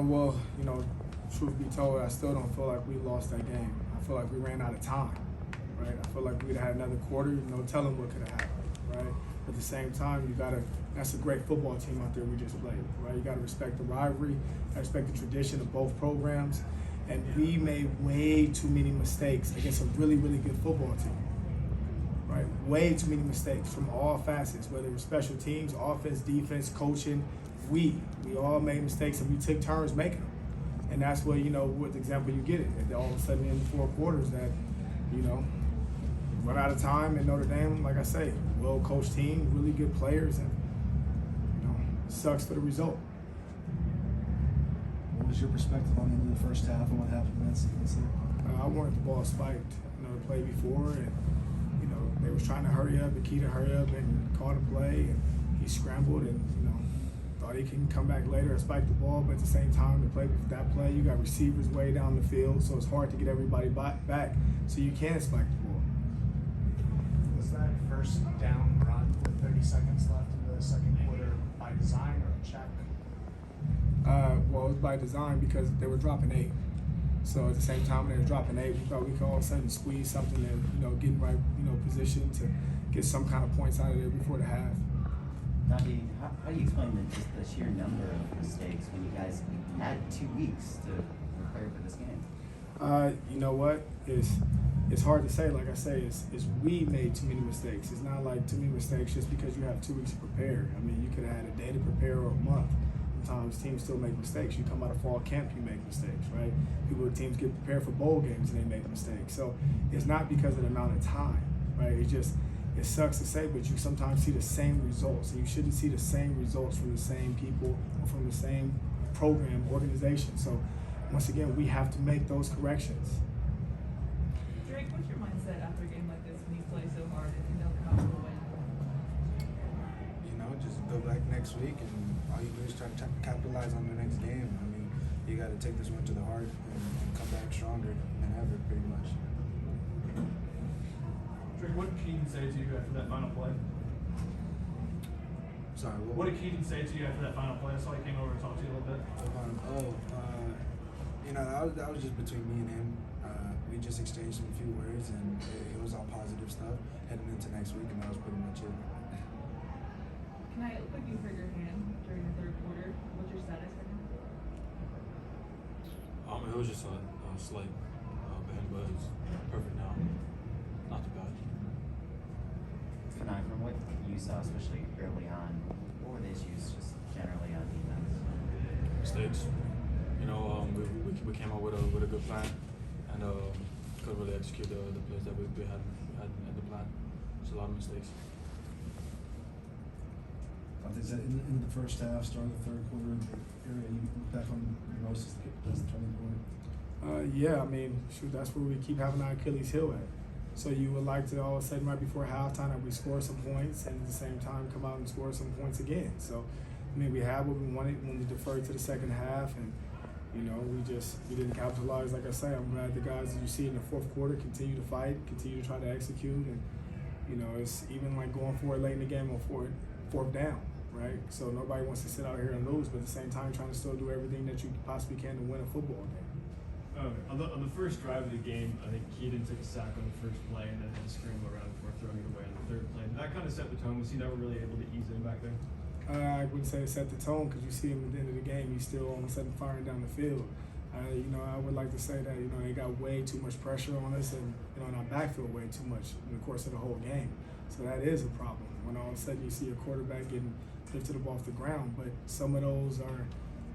Well, truth be told, I still don't feel like we lost that game. I feel like we ran out of time, right? I feel like we'd had another quarter, no telling what could have happened, right? At the same time, that's a great football team out there we just played, right? You gotta respect the rivalry, respect the tradition of both programs, and we made way too many mistakes against a really, really good football team, right? Way too many mistakes from all facets, whether it was special teams, offense, defense, coaching. We all made mistakes and we took turns making them. And that's what, what example you get it. And all of a sudden in 4 quarters that, run out of time in Notre Dame, like I say, well-coached team, really good players, and, it sucks for the result. What was your perspective on the end of the first half and what happened in that sequence there? I wanted the ball spiked, the play before, and, they was trying to hurry up, the key to hurry up and call the play, and he scrambled and, thought he can come back later and spike the ball, but at the same time, that play, you got receivers way down the field, so it's hard to get everybody back, so you can spike the ball. Was that first down run with 30 seconds left in the second quarter by design or a check? Well, it was by design because they were dropping 8. So at the same time they were dropping 8, we thought we could all of a sudden squeeze something and, get in right, position to get some kind of points out of there before the half. Donte, how do you explain the sheer number of mistakes when you guys had 2 weeks to prepare for this game? You know what? It's hard to say. Like I say, it's we made too many mistakes. It's not like too many mistakes just because you have 2 weeks to prepare. I mean, you could have had a day to prepare or a month. Sometimes teams still make mistakes. You come out of fall camp, you make mistakes, right? Teams get prepared for bowl games and they make mistakes. So it's not because of the amount of time, right? It sucks to say, but you sometimes see the same results, and you shouldn't see the same results from the same people or from the same program, organization. So once again, we have to make those corrections. Drake, what's your mindset after a game like this when you play so hard and you don't come out with a win? Just go back next week, and all you do is try to capitalize on the next game. I mean, you got to take this one to the heart and come back stronger than ever, pretty much. Drake, what did Keaton say to you after that final play? Sorry, what did Keaton say to you after that final play? I saw he came over and talked to you a little bit. That was just between me and him. We just exchanged a few words, and it was all positive stuff heading into next week, and that was pretty much it. Kanai, it looked like you hurt your hand during the third quarter. What's your status right now? It was just a slight bend, but it's perfect now. Not too bad. Kanai, from what you saw, especially early on, what were the issues just generally on defense? Mistakes. We came out with a good plan and couldn't really execute the plays that we had in the plan. It's a lot of mistakes. Is that in the first half, start of the third quarter, the area you look back on most as the turning point? Yeah, I mean, that's where we keep having our Achilles heel at. So you would like to all of a sudden right before halftime that we score some points and at the same time come out and score some points again. So, we had what we wanted when we deferred to the second half, and we didn't capitalize. Like I say, I'm glad the guys that you see in the fourth quarter continue to fight, continue to try to execute, and it's even like going for it late in the game on fourth down. Right? So nobody wants to sit out here and lose, but at the same time trying to still do everything that you possibly can to win a football game. On the first drive of the game, I think Keaton took a sack on the first play and then had to scramble around before throwing it away on the third play. Did that kind of set the tone? Was he never really able to ease in back there? I wouldn't say it set the tone because you see him at the end of the game, he's still all of a sudden firing down the field. I would like to say that, they got way too much pressure on us and, in our backfield way too much in the course of the whole game. So that is a problem when all of a sudden you see a quarterback getting lifted up off the ground, but some of those are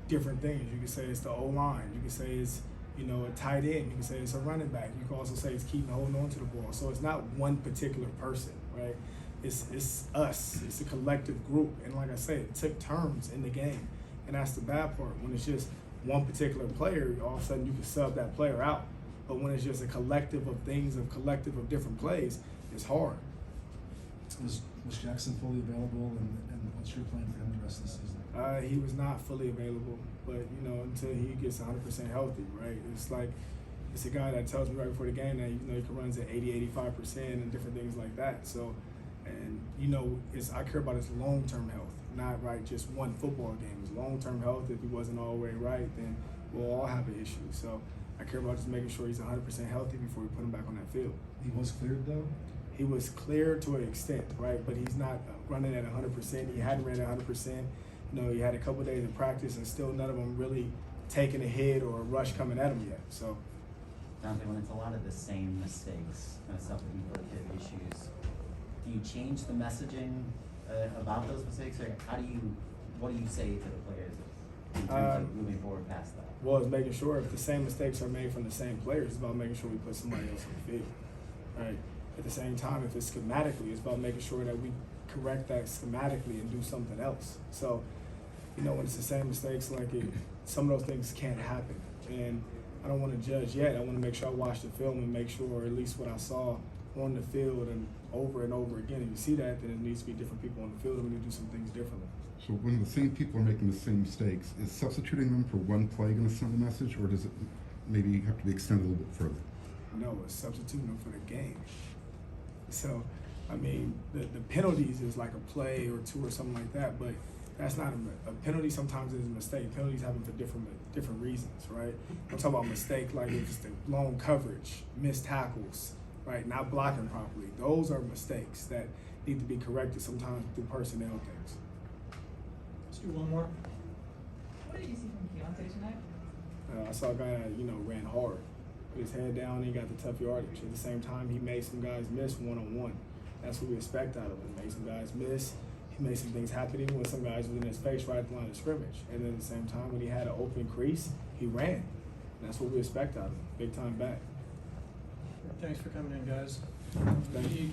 different things. You can say it's the O-line. You can say it's, a tight end. You can say it's a running back. You can also say it's keeping holding on to the ball. So it's not one particular person, right? It's us. It's a collective group. And like I said, it took turns in the game. And that's the bad part. When it's just one particular player, all of a sudden you can sub that player out. But when it's just a collective of things, a collective of different plays, it's hard. Was Jackson fully available, and what's your plan for him the rest of the season? He was not fully available, but until he gets 100% healthy, right? It's a guy that tells me right before the game that he can run at 80-85% and different things like that. So, and I care about his long-term health, not right just one football game. His long-term health, if he wasn't all the way right, then we'll all have an issue. So I care about just making sure he's 100% healthy before we put him back on that field. He was cleared though? He was clear to an extent, right? But he's not running at 100%. He hadn't ran at 100%. You know, he had a couple of days of practice, and still none of them really taking a hit or a rush coming at him yet. So, Donte, when it's a lot of the same mistakes, kind of self-inflicted issues, do you change the messaging about those mistakes, or what do you say to the players in terms of moving forward past that? well, it's making sure if the same mistakes are made from the same players, it's about making sure we put somebody else on the field, right? At the same time, if it's schematically, it's about making sure that we correct that schematically and do something else. So, you know, when it's the same mistakes, like some of those things can't happen. And I don't want to judge yet. I want to make sure I watch the film and make sure, or at least what I saw on the field and over again. If you see that, then it needs to be different people on the field, and we need to do some things differently. So when the same people are making the same mistakes, is substituting them for one play going to send a message, or does it maybe have to be extended a little bit further? No, it's substituting them for the game. So, I mean, the penalties is like a play or two or something like that, but that's not a penalty. Sometimes is a mistake. Penalties happen for different reasons, right? I'm talking about mistake like if it's the long coverage, missed tackles, right? Not blocking properly. Those are mistakes that need to be corrected sometimes through personnel things. Let's do one more. What did you see from Keontae tonight? I saw a guy that, ran hard, put his head down, and he got the tough yardage. At the same time, he made some guys miss one-on-one. That's what we expect out of him. Made some guys miss. He made some things happen even when some guys was in his face right at the line of scrimmage. And then at the same time, when he had an open crease, he ran. And that's what we expect out of him. Big time back. Thanks for coming in, guys. Thank you.